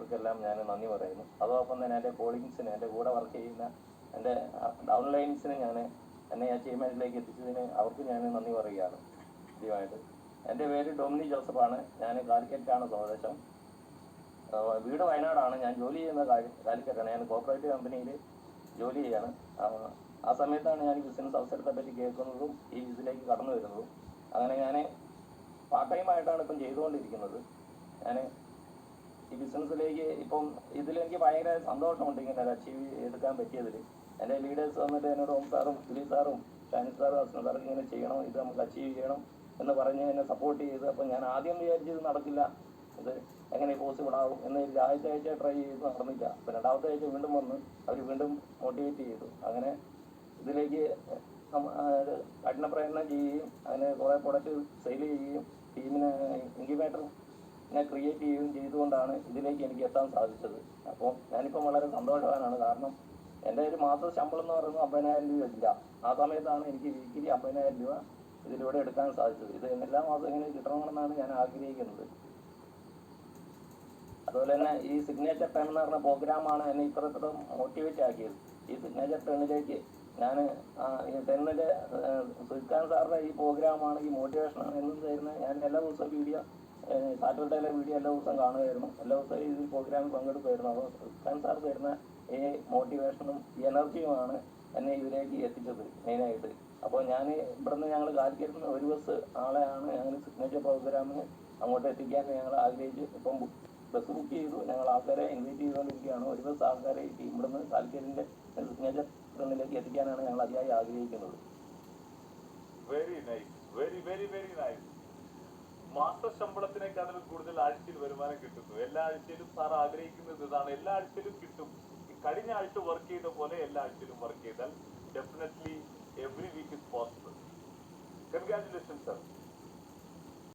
അവർക്കെല്ലാം ഞാൻ നന്ദി പറയുന്നു. അതോടൊപ്പം തന്നെ എൻ്റെ കോളീഗ്സിന്, എൻ്റെ കൂടെ വർക്ക് ചെയ്യുന്ന എൻ്റെ ഡൗൺലൈൻസിന് ഞാൻ എന്നെ അച്ചീവ്മെൻറ്റിലേക്ക് എത്തിച്ചതിന് അവർക്ക് ഞാൻ നന്ദി പറയുകയാണ് ആദ്യമായിട്ട്. എൻ്റെ പേര് ഡൊമിനി ജോസഫാണ്. ഞാൻ കാലിക്കറ്റാണ് സ്വദേശം. വീട് വയനാടാണ്. ഞാൻ ജോലി ചെയ്യുന്ന കാലിക്കറ്റാണ്. ഞാൻ കോർപ്പറേറ്റ് കമ്പനിയിൽ ജോലി ചെയ്യാണ്. ആ സമയത്താണ് ഞാൻ ബിസിനസ് അവസരത്തെ പറ്റി കേൾക്കുന്നതും ഈ ബിസിനസ്സിലേക്ക് കടന്നു വരുന്നതും. അങ്ങനെ ഞാൻ പാർട്ട് ടൈമായിട്ടാണ് ഇപ്പം ചെയ്തുകൊണ്ടിരിക്കുന്നത്. ഞാൻ ഈ ബിസിനസ്സിലേക്ക് ഇപ്പം ഇതിലെനിക്ക് ഭയങ്കര സന്തോഷമുണ്ട് ഇങ്ങനെ അച്ചീവ് എടുക്കാൻ പറ്റിയതിൽ. എൻ്റെ ലീഡേഴ്സ് വന്നിട്ട് എന്നോട് ഓം സാറും ദിലീപ് സാറും ഷാനിദ് സാറും അസ്ലം സാറും ഇങ്ങനെ ചെയ്യണം, ഇത് നമുക്ക് അച്ചീവ് ചെയ്യണം എന്ന് പറഞ്ഞ് എന്നെ സപ്പോർട്ട് ചെയ്ത്. അപ്പം ഞാൻ ആദ്യം വിചാരിച്ചത് നടക്കില്ല, ഇത് എങ്ങനെ പോസിബിൾ ആകും എന്ന്. ആദ്യത്തെ ആഴ്ച ട്രൈ ചെയ്ത് നടന്നില്ല. അപ്പോൾ രണ്ടാമത്തെ ആഴ്ച വീണ്ടും വന്ന് അവർ വീണ്ടും മോട്ടിവേറ്റ് ചെയ്തു. അങ്ങനെ ഇതിലേക്ക് കഠിന പ്രയത്നം ചെയ്യുകയും അതിന് കുറേ പ്രൊഡക്റ്റ് സെയിൽ ചെയ്യുകയും ടീമിനെ ഇൻക്യുബേറ്ററിനെ ക്രിയേറ്റ് ചെയ്യുകയും ചെയ്തുകൊണ്ടാണ് ഇതിലേക്ക് എനിക്ക് എത്താൻ സാധിച്ചത്. അപ്പോൾ ഞാനിപ്പം വളരെ സന്തോഷവാനാണ്. കാരണം എൻ്റെ ഒരു മാസ ശമ്പളം എന്ന് പറയുന്നത് 50,000 രൂപ ഇല്ല. ആ സമയത്താണ് എനിക്ക് വീക്കിലി 50,000 രൂപ ഇതിലൂടെ എടുക്കാൻ സാധിച്ചത്. ഇത് എല്ലാ മാസം ഇങ്ങനെ കിട്ടണമെന്നാണ് ഞാൻ ആഗ്രഹിക്കുന്നത്. അതുപോലെ തന്നെ ഈ സിഗ്നേച്ചർ ടെൻ എന്ന് പറഞ്ഞ പ്രോഗ്രാമാണ് എന്നെ ഇത്രത്തോളം മോട്ടിവേറ്റ് ആക്കിയത്. ഈ സിഗ്നേച്ചർ ടെന്നിലേക്ക് ഞാൻ ഈ ടെന്നിൻ്റെ സുൽഖാൻ സാറിൻ്റെ ഈ പ്രോഗ്രാമാണ്, ഈ മോട്ടിവേഷനാണ് എന്നും തരുന്നത്. ഞാൻ എല്ലാ ദിവസവും വീഡിയോ, സാറ്റർഡേയിലെ വീഡിയോ എല്ലാ ദിവസവും കാണുമായിരുന്നു. എല്ലാ ദിവസവും ഈ പ്രോഗ്രാമിൽ പങ്കെടുക്കുമായിരുന്നു. അപ്പോൾ സുൽഖാൻ സാർ തരുന്ന ഈ മോട്ടിവേഷനും ഈ എനർജിയുമാണ് എന്നെ ഇതിലേക്ക് എത്തിച്ചത് മെയിനായിട്ട്. അപ്പോൾ ഞാൻ ഇവിടുന്ന് ഞങ്ങൾ കാലിക്കറ്റിൽ നിന്ന് ഒരു ബസ് ആളെയാണ് ഞങ്ങൾ സിഗ്നേച്ചർ പ്രോഗ്രാമിന് അങ്ങോട്ട് എത്തിക്കാൻ ഞങ്ങൾ ആഗ്രഹിച്ച് ഇപ്പം ബസ് ബുക്ക് ചെയ്തു. ഞങ്ങൾ ആൾക്കാരെ ഇൻവൈറ്റ് ചെയ്തുകൊണ്ടിരിക്കുകയാണ്. ഒരു ബസ് ആൾക്കാരെ ഇവിടുന്ന് കാലിക്കറ്റിൻ്റെ സിഗ്നേച്ചർ ടെന്നിലേക്ക് എത്തിക്കാനാണ് ഞങ്ങൾ അതിയായി ആഗ്രഹിക്കുന്നത്. Very nice, very very very nice. മാസ ശമ്പളത്തിനേക്കാളും കൂടുതൽ ആഴ്ചയിൽ വരുമാനം കിട്ടുന്നു. എല്ലാ ആഴ്ചയിലും സാർ ആഗ്രഹിക്കുന്നത് ഇതാണ്, എല്ലാ ആഴ്ചയിലും കിട്ടും. കഴിഞ്ഞ ആഴ്ച വർക്ക് ചെയ്ത പോലെ എല്ലാ ആഴ്ചയിലും വർക്ക് ചെയ്താൽ definitely every week is possible. Congratulation sir.